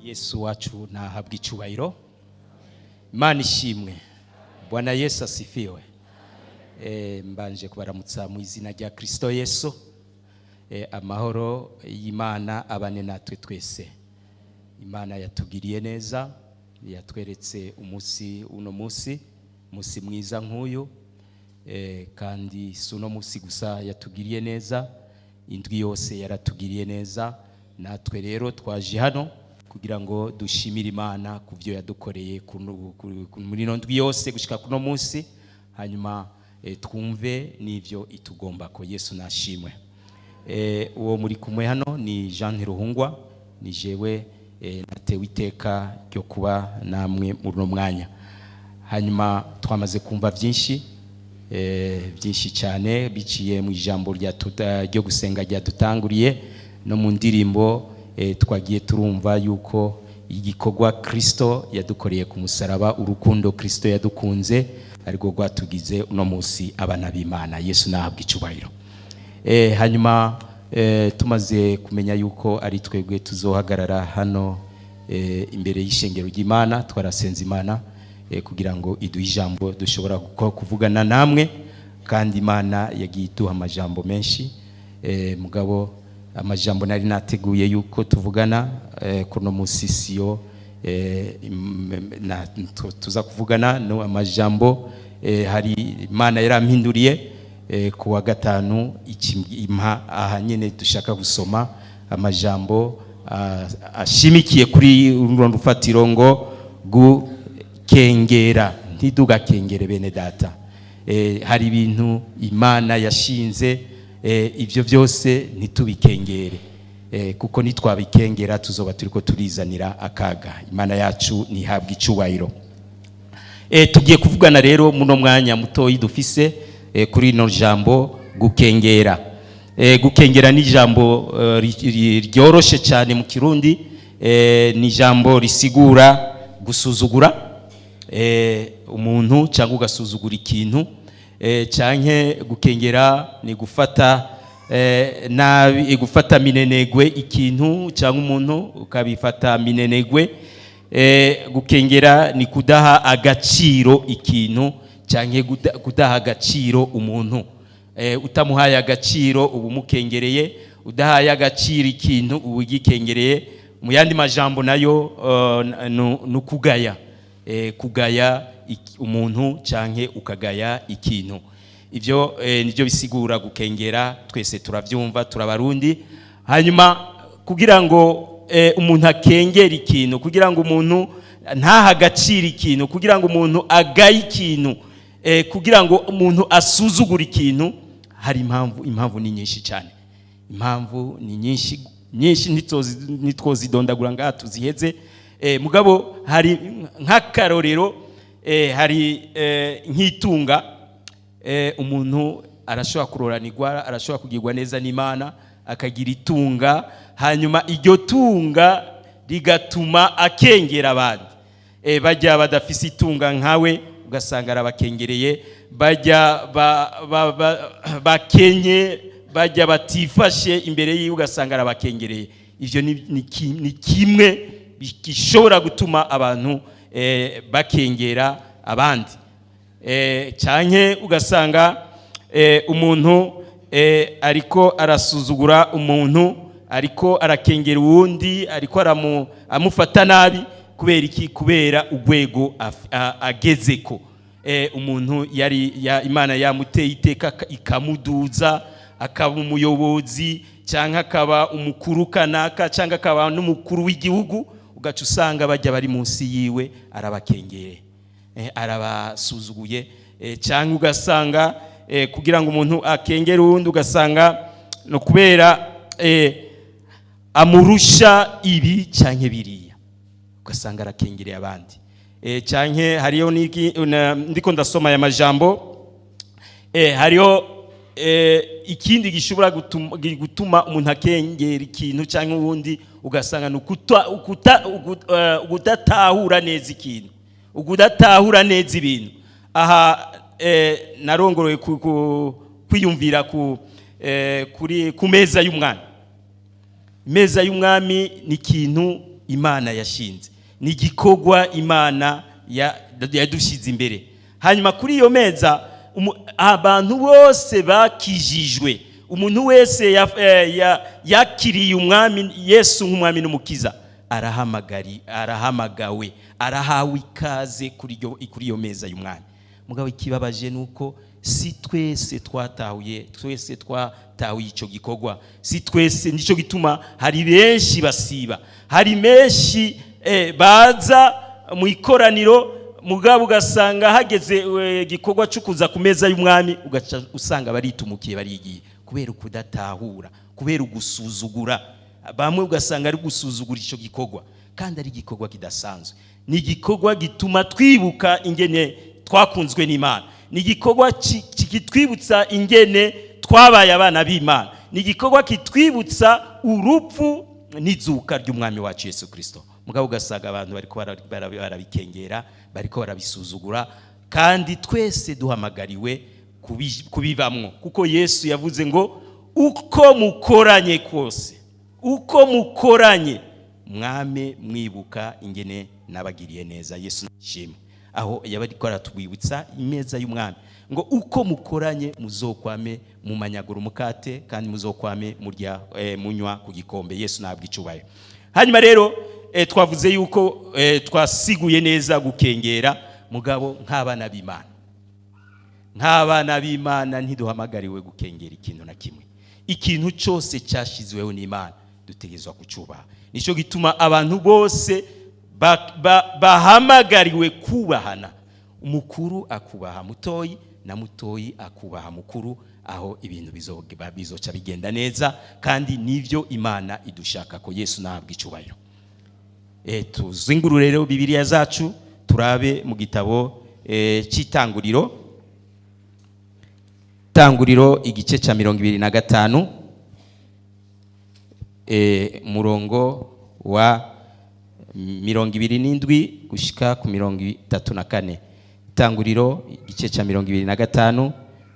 Yesu wacu nahabwa icyubahiro. Imana ishimwe. Bwana Yesu asifiwe. Mbanje kubaramutsa mu izina rya Kristo Yesu. Amahoro y'Imana abane natwe twese. Imana yatugiriye neza, yatweretse uno munsi mwiza nk'uyu, kandi si uno munsi gusa yatugiriye neza, indwi yose yaratugiriye neza. Natwe rero twaje hano kugira ngo dushimire Imana ku byo yadukoreye muri ndwi yose gushika kuno munsi, hanyuma twumve n'ivyo itugomba ko. Yesu nashimwe. Uwo muri kumwe hano ni Jean Ruhungwa, ni jewe natewe iteka ryo kuba namwe muri no mwanya. Hanyuma twamaze kumva byinshi cyane biciye mu ijambo ryo gusenga rya dutanguriye no mu ndirimbo. Twagiye turumva yuko igikorwa Kristo yadukoreye ku musaraba, urukundo Kristo yadukunze ariko rwatugize uno munsi abana b'Imana. Yesu nahabwa icyubahiro. Hanyuma tumaze kumenya yuko ari twebwe tuzohagarara hano imbere y'ishengero ry'Imana, twarasenze Imana kugira ngo iduhe ijambo dushobora kuvugana namwe, kandi Imana yagiye iduha amajambo menshi. Mugabo amajambo nari nateguye yuko tuvugana kuno munsi siyo tuza kuvugana no amajambo hari Imana yarampinduriye ku wa gatanu impa aha nyene dushaka gusoma amajambo ashimikiye kuri urundo rufatiro ngo gukengera. Ntidugakengere bene data. Hari ibintu Imana yashinze, ivyo byose ntitubikengere, kuko nitwabikengera tuzoba turiko turizanira akaga. Imana yacu nihabwa icyubahiro. Tugiye kuvugana rero muno mwanya mutoyi dufise kuri no jambo gukengera. Gukengera ni jambo ryoroshe cyane mu Kirundi. Ni jambo risigura gusuzugura umuntu cyangwa ugasuzugura ikintu. Canke gukengera ni gufata gufata minenegwe ikintu cyangwa umuntu ukabifata minenegwe. Gukengera ni kudaha agaciro ikintu canke kudaha agaciro umuntu. Utamuhaye agaciro ubu mukengereye, udahaye agaciro ikintu ubu gikengereye. Mu yandi majambo nayo nukugaya. Kugaya umuntu canke ukagaya ikintu. Ivyo nivyo bisigura gukengera. Twese turavyumva, turabarundi. Hanyuma kugira ngo umuntu akengera ikintu, kugira ngo umuntu ntaha agaciro ikintu, kugira ngo umuntu agaye ikintu, kugira ngo umuntu asuzugura ikintu, hari impamvu ni nyinshi cyane. Impamvu ni nyinshi nitwozidondagura ngaha tuziheze. Mugabo hari nk'akarorero, hari nk'itunga. Umuntu arashobora kuroranirwa, arashobora kugirwa neza n'Imana, akagira itunga, hanyuma iryo tunga rigatuma akengera abandi. Bajya badafise itunga nkawe ugasanga arabakengereye, bajya bakenye, bajya batifashe imbere yiwe ugasanga arabakengereye. Ivyo ni kimwe gishobora gutuma abantu bakengera abandi. Canke ugasanga umuntu ariko arasuzugura umuntu, ariko arakengera uwundi, ariko amufata nabi. Kubera iki? Kubera urwego agezeko. Umuntu Imana yamuteye iteka ikamuduza, akaba umuyobozi canke akaba umukuru kanaka canke akaba n'umukuru w'igihugu, ugaca usanga bajya bari munsi yiwe arabakengere, arabasuzuguye. Canke ugasanga kugira ngo umuntu akengere uwundi ugasanga no kubera amurusha ibi canke biriya, ugasanga arakengereye abandi. canke hariyo ndiko ndasoma aya majambo hariyo ikindi gishobora gutuma umuntu akengera ikintu canke ubundi ugasanga ukudatahura neza ikintu, ukudatahura neza ibintu. Aha narongoroye kwiyumvira ku meza y'umwami. Meza y'umwami ni ikintu Imana yashinze, ni igikorwa Imana yadushize imbere. Hanyuma kuri iyo meza abantu bose bakijijwe, umuntu wese yakiriye umwami Yesu nk'umwami n'umukiza arahamagawe, arahawe ikaze kuri iyo meza y'umwami. Mugabo ikibabaje nuko si twese twatahuye ico gikorwa, si twese. Nico gituma hari benshi basiba, hari menshi baza mu ikoraniro mugabo ugasanga hageze gikorwa cyo kuza ku meza y'umwami ugaca usanga baritumukiye barigiye, kubera ukudatahura, kubera ugusuzugura. Bamwe ugasanga ari gusuzugura ico gikorwa, kandi ari igikorwa kidasanzwe. Ni igikorwa gituma twibuka ingene twakunzwe n'Imana, ni igikorwa kitwibutsa ingene twabaye abana b'Imana, ni igikorwa kitwibutsa urupfu n'izuka ry'umwami wacu Yesu Kristo. Mugabo ugasanga abantu bariko barabikengera, bariko barabisuzugura, kandi twese duhamagariwe kubibamwo, kuko Yesu yavuze ngo uko mukoranye kose, uko mukoranye mwame mwibuka ingene nabagiriye neza. Yesu nishimwe. Aho yabariko aratubwibutsa imeza y'umwami ngo uko mukoranye muzokwame mumanyagura umukate, kandi muzokwame murya munywa ku gikombe. Yesu nabwo icubahiro. Hanyuma rero twavuze yuko twasiguye neza gukengera, mugabo nk'abana b'Imana, nk'abana b'Imana ntiduhamagariwe gukengera ikintu na kimwe. Ikintu cyose cyashizweho n'Imana dutegezwa kucubaha. Nico gituma abantu bose bahamagariwe kubahana, umukuru akubaha mutoyi na mutoyi akubaha mukuru. Aho ibintu bizoca bigenda neza, kandi nivyo Imana idushaka ko. Yesu nahabwa icubahiro. Tuzingurure rero Bibiliya zacu turabe mu gitabo cy'Itanguriro, Tanguriro igice ca 25 murongo wa 27 gushika ku 34. Tanguriro igice ca 25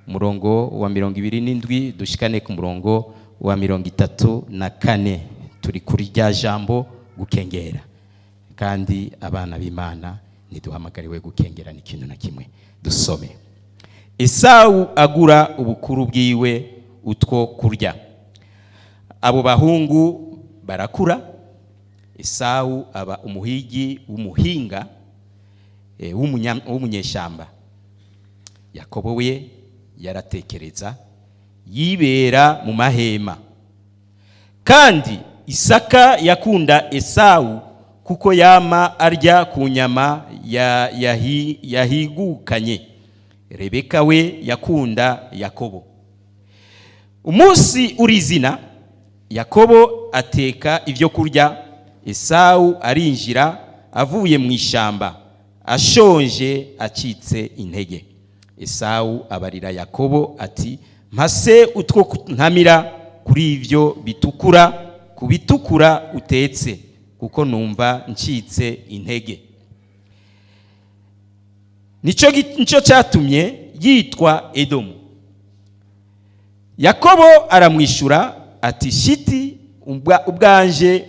murongo wa 27 dushikane ku murongo wa 34. Turi kuri rya jambo gukengera, kandi abana b'Imana ntiduhamagariwe gukengera n'ikintu na kimwe. Dusome. Esau agura ubukuru bwiwe utwo kurya. Abo bahungu barakura. Esau aba umuhigi w'umuhinga w'umunyeshamba. Yakobo we yaratekereza, yibera mu mahema. Kandi Isaka yakunda Esau kuko yama arya ku nyama yahigukanye. Rebeka we yakunda Yakobo. Umunsi urizina, Yakobo ateka ivyo kurya. Esau arinjira avuye mu ishamba, ashonje acitse intege. Esau abarira Yakobo ati, mpase utwo ntamira kuri ivyo bitukura, kubitukura utetse, kuko numva ncitse intege. Nico cyatumye yitwa Edomu. Yakobo aramwishura ati, shiti ubanje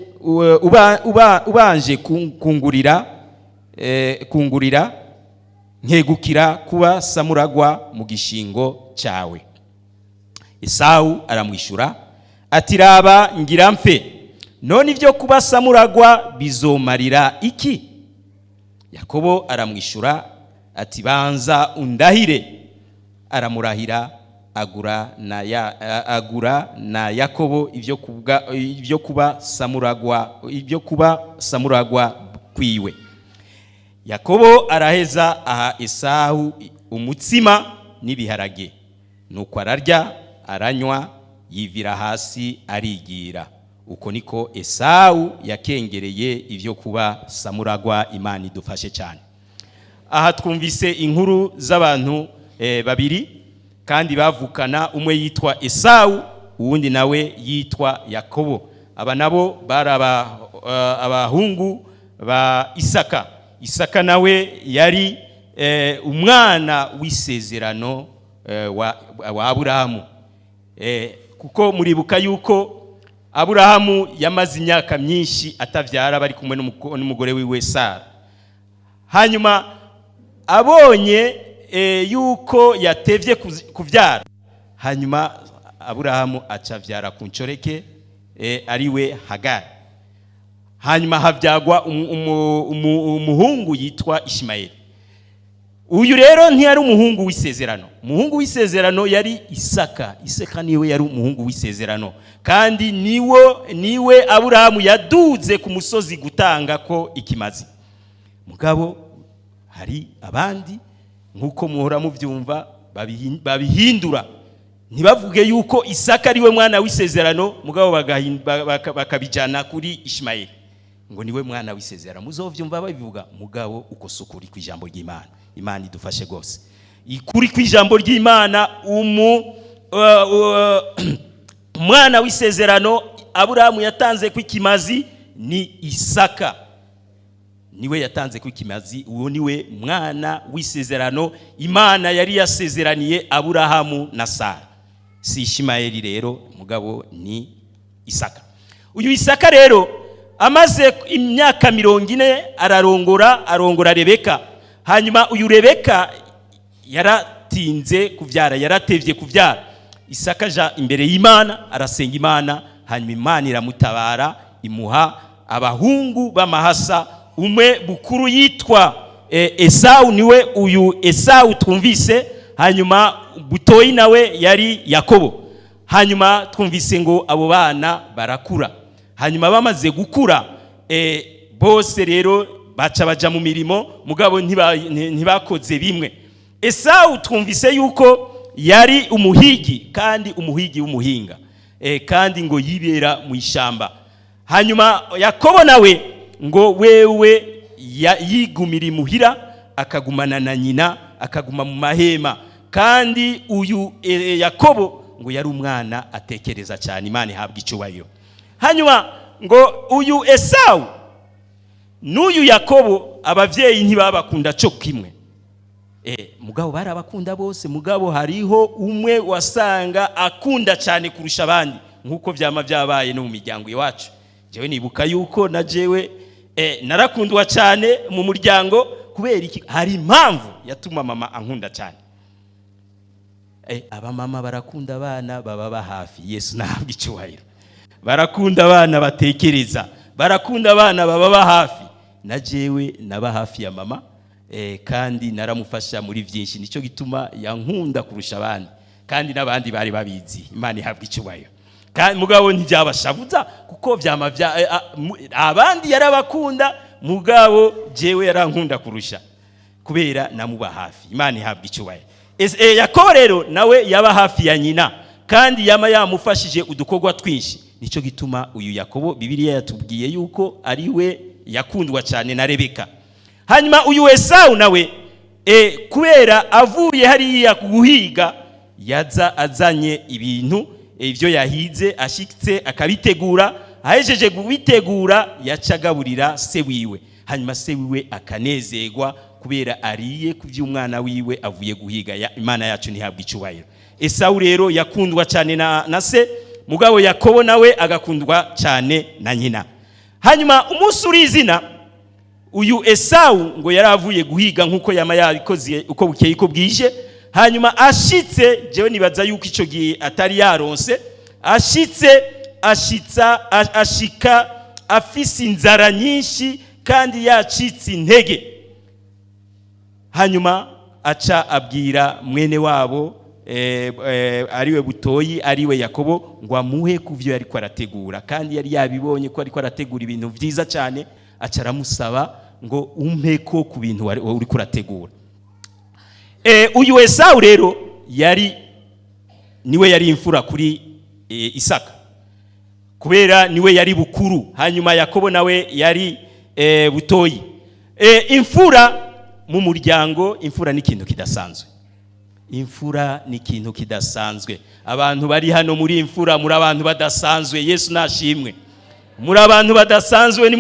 kungurira nkegukira kuba samuragwa mu gishingo cyawe. Esau aramwishura ati, raba ngira mfe, none ivyo kuba samuragwa bizomarira iki? Yakobo aramwishura ati, banza undahire. Aramurahira, agura na Yakobo ivyo kuba samuragwa kwiwe. Yakobo araheza aha Esau umutsima n'ibiharage, nuko ararya aranywa, yivira hasi arigira. Uko niko Esau yakengereye ivyo kuba samuragwa. Imana idufashe cyane. aha twumvise inkuru z'abantu babiri kandi bavukana, umwe yitwa Esawu uwundi nawe yitwa Yakobo. Aba nabo bari abahungu ba Isaka. Isaka nawe yari umwana w'isezerano wa Aburahamu, kuko muribuka yuko Aburahamu yamaze imyaka myinshi atavyara bari kumwe n'umugore wiwe Sara. Hanyuma abonye yuko yatevye kuvyara, hanyuma Aburahamu acavyara ku ncoreke ariwe Hagari. Hanyuma havyagwa umuhungu yitwa Ishimayeli. Uyu rero ntiyari umuhungu w'isezerano. Umuhungu w'isezerano yari Isaka. Isaka niwe yari umuhungu w'isezerano, kandi niwe Aburahamu yaduze ku musozi gutanga ko ikimazi. Mugabo hari abandi nkuko muhora muvyumva babihindura, ntibavuge yuko Isaka ariwe mwana w'isezerano, mugabo bakabijana kuri Ishimayeli ngo niwe mwana w'isezerano. Muzovyumva babivuga, mugabo uko sukuri ku ijambo ry'Imana. Imana idufashe gose. Ikuri ku ijambo ry'Imana, mwana w'isezerano Aburahamu yatanze ku ikimazi ni Isaka. Niwe yatanze ku ikimazi, uwo niwe mwana w'isezerano Imana yari yasezeraniye Aburahamu na Sara. Si Ishimayeli rero, mugabo ni Isaka. Uyu Isaka rero amaze imyaka 40 arongora Rebeka. Hanyuma uyu Rebeka yaratinze kuvyara, yaratevye kuvyara. Isaka ja imbere y'Imana arasenga Imana, hanyuma Imana iramutabara imuha abahungu b'amahasa. Umwe bukuru yitwa Esawu, niwe uyu Esawu twumvise. Hanyuma butoyi nawe yari Yakobo. Hanyuma twumvise ngo abo bana barakura. Hanyuma bamaze gukura bose rero baca baja mu mirimo, mugabo ntibakoze bimwe. Esawu twumvise yuko yari umuhigi, kandi umuhigi w'umuhinga, kandi ngo yibera mu ishamba. Hanyuma Yakobo nawe ngo wewe yigumira imuhira, akagumana na nyina, akaguma mu mahema. Kandi uyu Yakobo ngo yari umwana atekereza cyane. Imana ihabwa icubahiro. Hanyuma ngo uyu Esawu n'uyu Yakobo abavyeyi ntibabakunda cyo kimwe. Mugabo barabakunda bose, mugabo hariho umwe wasanga akunda cyane kurusha abandi, nkuko vyama vyabaye no mu miryango iwacu. Jewe nibuka yuko na jewe narakundwa cyane mu muryango. Kubera iki? Hari impamvu yatuma mama ankunda cyane. Aba mama barakunda abana baba hafi. Yesu nahabwa icubahiro. Barakunda abana batekereza, barakunda abana baba hafi. Na jewe naba hafi ya mama, kandi naramufasha muri byinshi, nico gituma yankunda kurusha abandi, kandi nabandi bari babizi. Imana ihabwa icubahiro. Kandi mugabo ntibyabashavuza, kuko vyama abandi yarabakunda, mugabo jewe yarankunda kurusha kubera namuba hafi. Imana ihabwa icubahiro. Yakobo rero nawe yaba hafi ya nyina, kandi yama yamufashije udukorwa twinshi. Nico gituma uyu Yakobo Bibiliya yatubwiye yuko ariwe yakundwa cyane na Rebeka. Hanyuma uyu Esawu nawe kubera avuye hariya guhiga, yaza azanye ibintu ivyo yahize, ashitse akabitegura. Ahejeje kubitegura yacagaburira se wiwe. Hanyuma se wiwe akanezerwa kubera ariye kuvy'umwana wiwe avuye guhiga. Imana yacu ntihabwa icubahiro. Esawu rero yakundwa cyane na se, mugabo Yakobo nawe agakundwa cyane na nyina. Hanyuma umunsi urizina, uyu Esawu ngo yaravuye guhiga nkuko yama yabikoze uko bukeye uko bwije. Hanyuma ashitse, jewe nibaza yuko ico gihe atari yaronse, ashika afise inzara nyinshi kandi yacitse intege. Hanyuma aca abwira mwene wabo ariwe butoyi, ariwe Yakobo, ngo amuhe kuvyo yari ko arategura, kandi yari yabibonye ko ari ko arategura ibintu vyiza cyane. Aca aramusaba ngo umpe ko ku bintu uri kurategura. Uyu Esawu rero niwe yari imfura kuri Isaka, kubera niwe yari bukuru. Hanyuma Yakobo nawe yari butoyi. Imfura mu muryango imfura ni ikintu kidasanzwe. Imfura ni ikintu kidasanzwe. Abantu bari hano muri imfura muri abantu badasanzwe. Yesu nashimwe. Muri abantu badasanzwe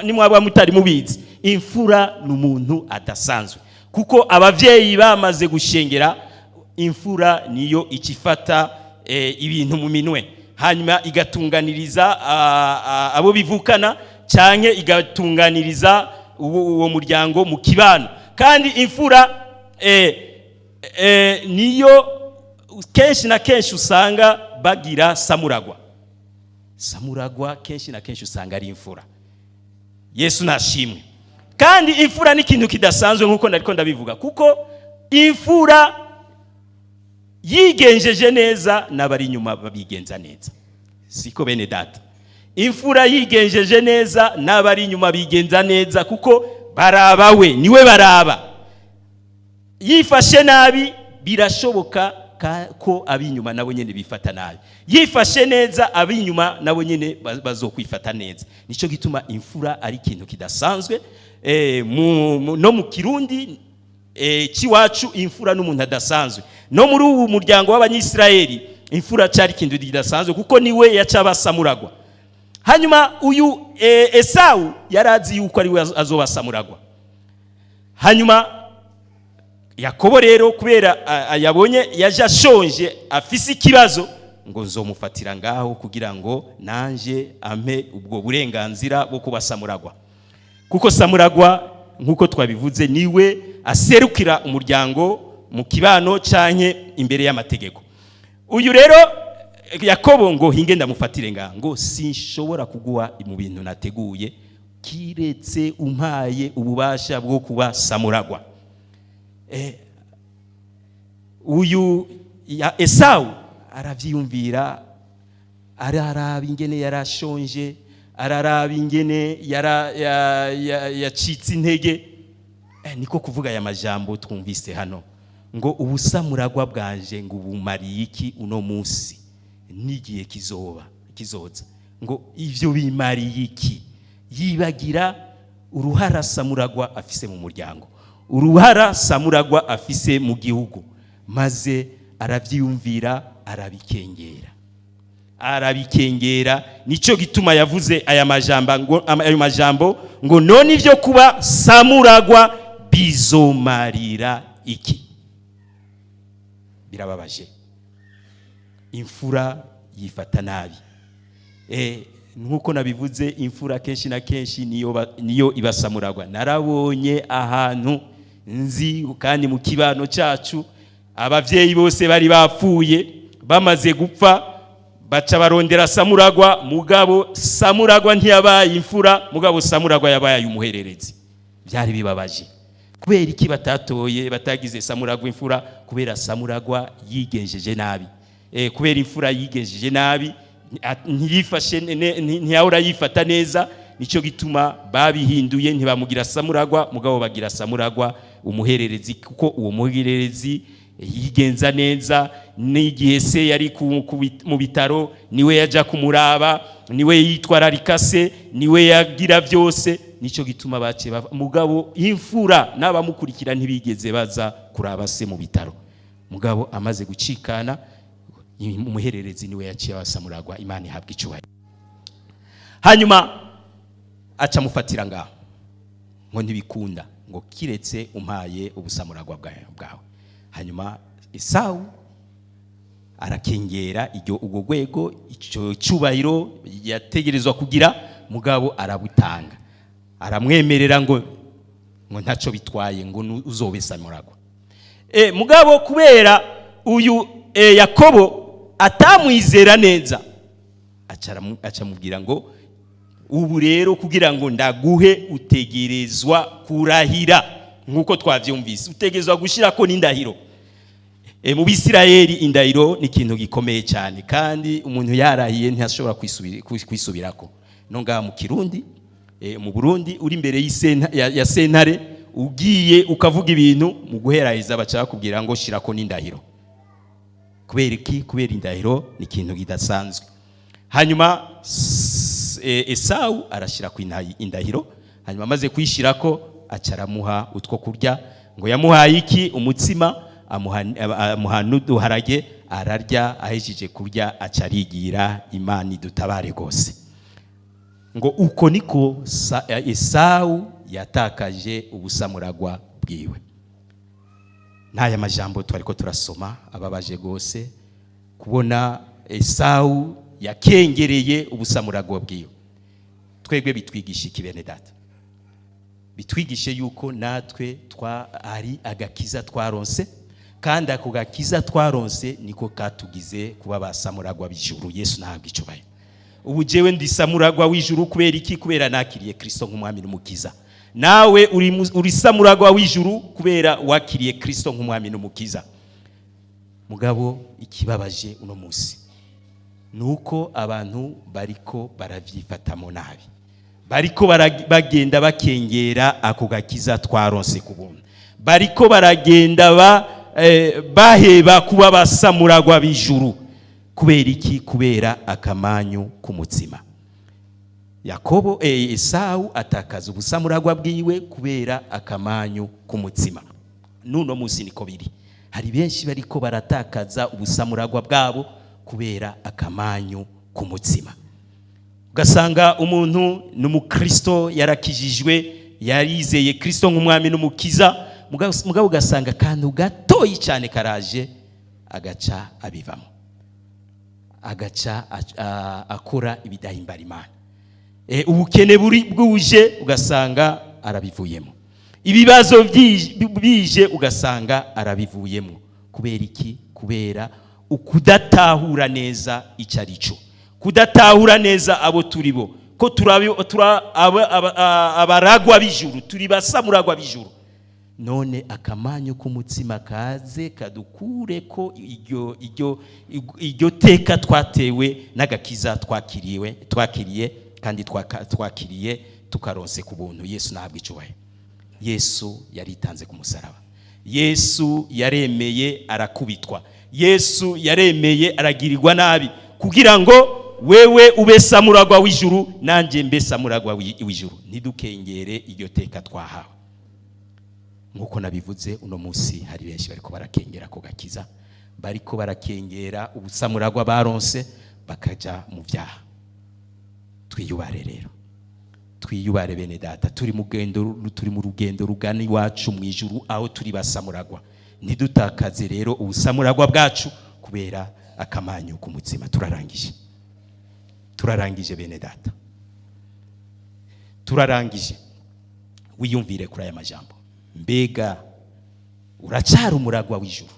ni mwaba mutari mubizi. Imfura n'umuntu adasanzwe. Kuko abavyeyi bamaze gushengera, imfura niyo ikifata ibintu mu minwe. Hanyuma igatunganiriza abo bivukana canke igatunganiriza uwo muryango mu kibano. Kandi imfura niyo kenshi na kenshi usanga bagira samuragwa. Samuragwa kenshi na kenshi usanga ari imfura. Yesu nashimwe. Kandi imfura ni ikintu kidasanzwe nkuko nariko ndabivuga, kuko imfura yigenjeje neza n'abari inyuma babigenza neza. Siko bene data. Imfura yigenjeje neza n'abari inyuma bigenza neza, kuko barabawe niwe baraba. Yifashe nabi birashoboka ko abinyuma nabo nyene bifata nabi. Yifashe neza abinyuma nabo nyene bazokwifata neza. Nico gituma imfura ari ikintu kidasanzwe. No mu Kirundi ciwacu imfura n'umuntu adasanzwe. No muri ubu muryango w'Abanyisraeli imfura cyari ikintu kidasanzwe, kuko niwe yaca basamuragwa. Hanyuma uyu Esau yarazi yuko ari we azobasamuragwa. Hanyuma Yakobo rero kubera yabonye yaje ashonje afise ikibazo, ngo nzomufatira ngaho kugira ngo nanje ampe ubwo burenganzira bwo kubasamuragwa. Kuko samuragwa nkuko twabivuze niwe aserukira umuryango mu kibano canke imbere y'amategeko. Uyu rero Yakobo ngo hinge ndamufatire ngo sinshobora kuguha mu bintu nateguye kiretse umpaye ububasha bwo kuba samuragwa. Uyu Esau aravyiyumvira, araraba ingene yarashonje, araraba ingene yacitse intege. Niko kuvuga aya majambo twumvise hano ngo ubusamuragwa bwanje ngo bumariye iki uno munsi n'igihe kizoza, ngo ivyo bimariye iki. Yibagira uruhara samuragwa afise mu muryango, uruhara samuragwa afise mu gihugu, maze aravyiyumvira arabikengera. Nico gituma yavuze aya majambo ngo none ivyo kuba samuragwa bizomarira iki. Birababaje. Imfura yifata nabi. Nkuko nabivuze imfura kenshi na kenshi niyo ibasamuragwa. Narabonye ahantu nzi kandi mu kibano cyacu abavyeyi bose bari bapfuye, bamaze gupfa baca barondera samuragwa, mugabo samuragwa ntiyabaye imfura, mugabo samuragwa yabaye umuhererezi. Byari bibabaje. Kubera iki batatoye batagize samuragwa imfura? Kubera samuragwa yigenjeje nabi. Kubera imfura yigenjeje nabi, ntiyifashe ntiyahora yifata neza, nico gituma babihinduye, ntibamugira samuragwa, mugabo bagira samuragwa umuhererezi, kuko uwo muhererezi yigenza neza. N'igihe se yari mu bitaro niwe yaja kumuraba, niwe yitwararika se, niwe yagira byose. Nico gituma bace mugabo imfura n'abamukurikira ntibigeze baza kuraba se mu bitaro. Mugabo amaze gucikana, umuhererezi niwe yaciye abasamuragwa. Imana ihabwa icyubahiro. Hanyuma aca mufatira ngaho ngo ntibikunda, ngo kiretse umpaye ubusamuragwa bwawe. Hanyuma Esau arakengera ubwo rwego, icyo cyubahiro yategerezwa kugira, mugabo arabutanga, aramwemerera ngo ntaco bitwaye, ngo uzobe samuragwa. Mugabo kubera uyu Yakobo atamwizera neza, aca mubwira ngo ubu rero kugira ngo ndaguhe utegerezwa kurahira. Nkuko twavyumvise, utegerezwa gushirako n'indahiro. Mu Bisirayeli indahiro ni ikintu gikomeye cyane, kandi umuntu yarahiye ntashobora kwisubirako. No ngaha mu Kirundi, mu Burundi uri imbere ya sentare ugiye ukavuga ibintu, mu guheraheza baca bakubwira ngo shirako n'indahiro. Kubera iki? Kubera indahiro ni ikintu kidasanzwe. Hanyuma Esau arashira ku indahiro, hanyuma amaze kwishirako acaramuha utwo kurya, ngo yamuhaye iki? Umutsima, amuha n'uduharage, ararya, ahejeje kurya acarigira, Imana idutabare gose. Ngo uko niko Esawu yatakaje ubusamuragwa bwiwe. N'aya majambo twariko turasoma ababaje gose kubona Esawu yakengereye ubusamuragwa bwiwe. Twebwe bitwigisha iki bene data? Bitwigishe yuko natwe ari agakiza twaronse, kandi ako gakiza twaronse niko katugize kuba basamuragwa b'ijuru. Yesu ntabwo icubaye. Ubu jewe ndi samuragwa w'ijuru kubera iki? Kubera nakiriye Kristo nk'umwami n'umukiza. Nawe uri samuragwa w'ijuru kubera wakiriye Kristo nk'umwami n'umukiza. Mugabo ikibabaje uno munsi nuko abantu bariko baravyifatamo nabi, bariko bagenda bakengera ako gakiza twaronse kubuntu, bariko baragenda baheba kuba basamuragwa b'ijuru. Kubera iki? Kubera akamanyu k'umutsima. Esawu atakaza ubusamuragwa bwiwe kubera akamanyu k'umutsima. Nuno munsi niko biri. Hari benshi bariko baratakaza ubusamuragwa bwabo kubera akamanyu k'umutsima. Ugasanga umuntu n'umukristo, yarakijijwe, yarizeye Kristo nk'umwami n'umukiza, mugabo ugasanga kantu gatoyi cyane karaje agaca abivamo, agaca akora ibidahimbara Imana. Ubukene bwuje ugasanga arabivuyemo, ibibazo bije ugasanga arabivuyemo. Kubera iki? Kubera ukudatahura neza icarico, kudatahura neza abo turibo, ko abaragwa b'ijuru, turi basamuragwa b'ijuru. None akamanyu k'umutsima kaze kadukure ko iryo teka twatewe n'agakiza twakiriye kandi twakiriye tukaronse ku buntu. Yesu ntabwo icubaye. Yesu yaritanze ku musaraba. Yesu yaremeye arakubitwa. Yesu yaremeye aragirirwa nabi kugira ngo wewe ube samuragwa w'ijuru, nanje mbe samuragwa w'ijuru. Nidukengere iryo teka twahawe. Nkuko nabivuze, uno munsi hari benshi bariko barakengera ko gakiza, bariko barakengera ubusamuragwa baronse, bakaja mu byaha. Twiyubare rero, twiyubare bene data, turi mu rugendo rugana iwacu mu ijuru, aho turi basamuragwa. Ntidutakaze rero ubusamuragwa bwacu kubera akamanyu k'umutsima. Turarangije bene data, turarangije. Wiyumvire kuri aya majambo. Mbega uracyari umuragwa w'ijuru?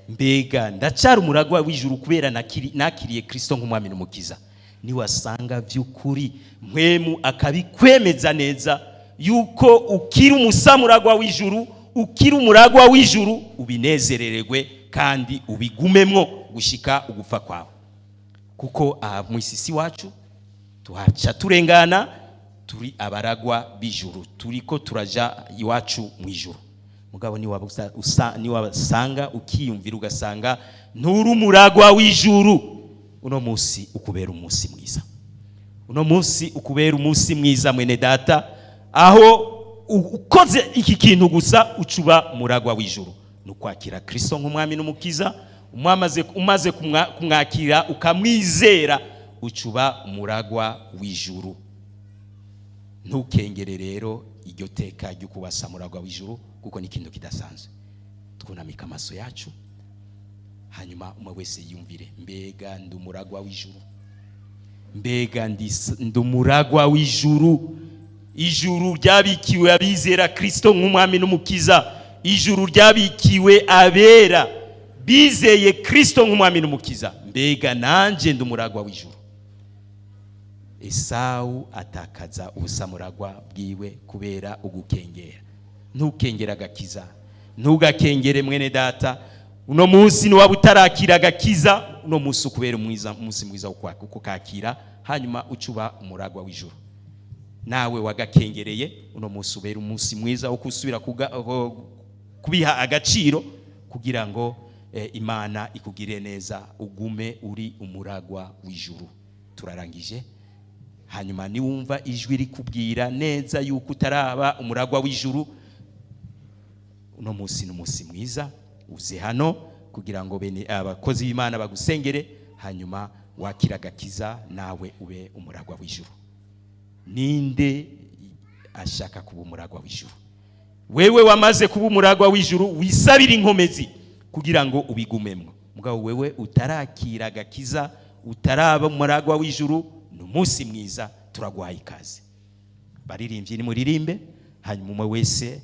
Mbega ndacyari umuragwa w'ijuru kubera nakiriye Kristo nk'umwami n'umukiza? Niwasanga vy'ukuri mwemu akabikwemeza neza yuko ukiri umusamuragwa w'ijuru, ukiri umuragwa w'ijuru, ubinezerererwe kandi ubigumemwo gushika ugufa kwawe. Kuko mu isisi wacu tuhaca turengana, turi abaragwa b'ijuru, turiko turaja iwacu mu ijuru. Mugabo niwabasanga ukiyumvira ugasanga nturi umuragwa w'ijuru, uno munsi ukubera umunsi mwiza. Uno munsi ukubera umunsi mwiza mwene data, aho ukoze iki kintu gusa ucuba umuragwa w'ijuru. Nukwakira Kristo nk'umwami n'umukiza, umaze kumwakira ukamwizera, ucuba umuragwa w'ijuru. Ntukengere rero iryo teka ryo kuba samuragwa w'ijuru, kuko ni ikintu kidasanzwe. Twunamika amaso yacu, hanyuma umwe wese yumvire, mbega ndi umuragwa w'ijuru? Mbega ndi umuragwa w'ijuru? Ijuru ryabikiwe abizera Kristo nk'umwami n'umukiza. Ijuru ryabikiwe abera bizeye Kristo nk'umwami n'umukiza. Mbega nanje ndi umuragwa w'ijuru? Esawu atakaza ubusamuragwa bwiwe kubera ugukengera. Ntukengera agakiza, ntugakengere mwene data. Uno munsi niwaba utarakira agakiza, uno munsi ukubera umunsi mwiza uko kakira, hanyuma ucuba umuragwa w'ijuru. Nawe wagakengereye, uno munsi ubera umunsi mwiza wo kusubira kubiha agaciro kugira ngo Imana ikugire neza, ugume uri umuragwa w'ijuru. Turarangije, hanyuma niwumva ijwi rikubwira neza yuko utaraba umuragwa w'ijuru, uno munsi n'umunsi mwiza, uze hano kugira ngo bene abakozi b'Imana bagusengere, hanyuma wakira agakiza nawe ube umuragwa w'ijuru. Ninde ashaka kuba umuragwa w'ijuru? Wewe wamaze kuba umuragwa w'ijuru, wisabira inkomezi kugira ngo ubigumemwo. Mugabo wewe utarakira agakiza, utaraba umuragwa w'ijuru, n'umunsi mwiza, turagwaye ikaze. Baririmbye ni muririmbe, hanyuma umwe wese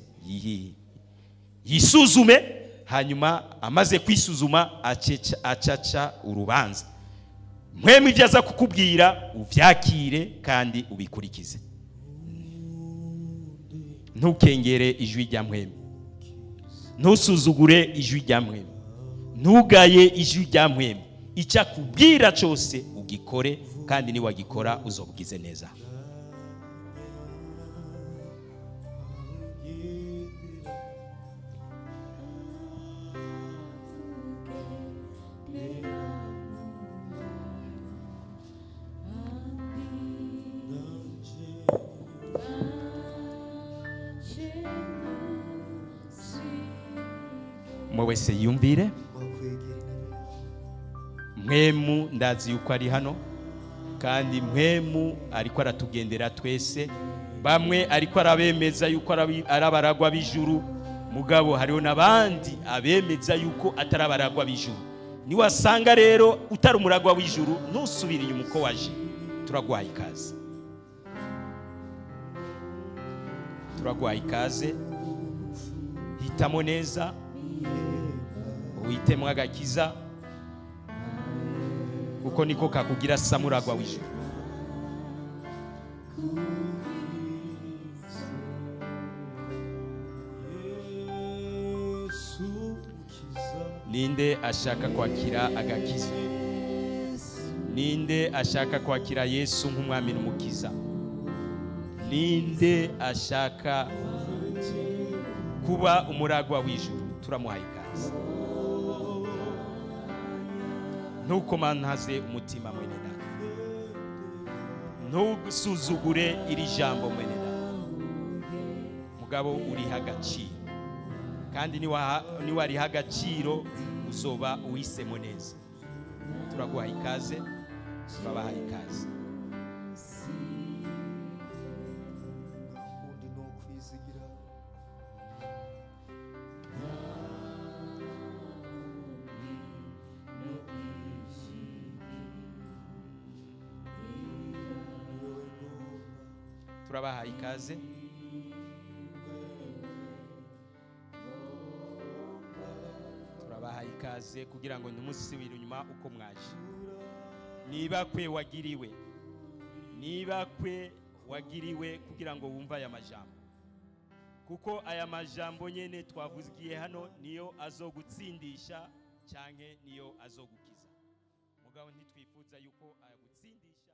yisuzume, hanyuma amaze kwisuzuma acaca urubanza. Mwemu ibyo aza kukubwira uvyakire kandi ubikurikize. Ntukengere ijwi rya Mwemu, ntusuzugure ijwi rya Mwemu, ntugaye ijwi rya Mwemu. Icyo akubwira cyose ugikore, kandi ni wagikora uzobugize neza. Mwese yumvire, Mwemu ndazi yuko ari hano, kandi Mwemu ariko aratugendera twese. Bamwe ariko arabemeza yuko arabaragwa b'ijuru, mugabo hariho nabandi abemeza yuko atarabaragwa b'ijuru. Niwasanga rero utari umuragwa w'ijuru, ntusubire inyuma uko waje. Turagwaye ikaze, turagwaye ikaze. Hitamo neza, uitemwa agakiza, kuko niko kakugira samuragwa w'ijuru. Ninde ashaka kwakira agakiza? Ninde ashaka kwakira Yesu nk'umwami n'umukiza? Ninde ashaka kuba umuragwa w'ijuru? Turamuhaye ikaze. Ntukomantaze umutima mwene data, ntusuzugure iri jambo mwene data. Mugabo uriha agaciro, kandi niwariha agaciro uzoba uhisemo neza. Turaguhaye ikaze, turabahaye ikaze. Turabahaye ikaze. Turabahaye ikaze kugira ngo ntimusubire inyuma uko mwaje. Niba kwe wagiriwe kugira ngo wumva aya majambo, kuko aya majambo nyene twavugiye hano niyo azogutsindisha canke niyo azogukiza. Mugabo ntitwifuza yuko ayagutsindisha.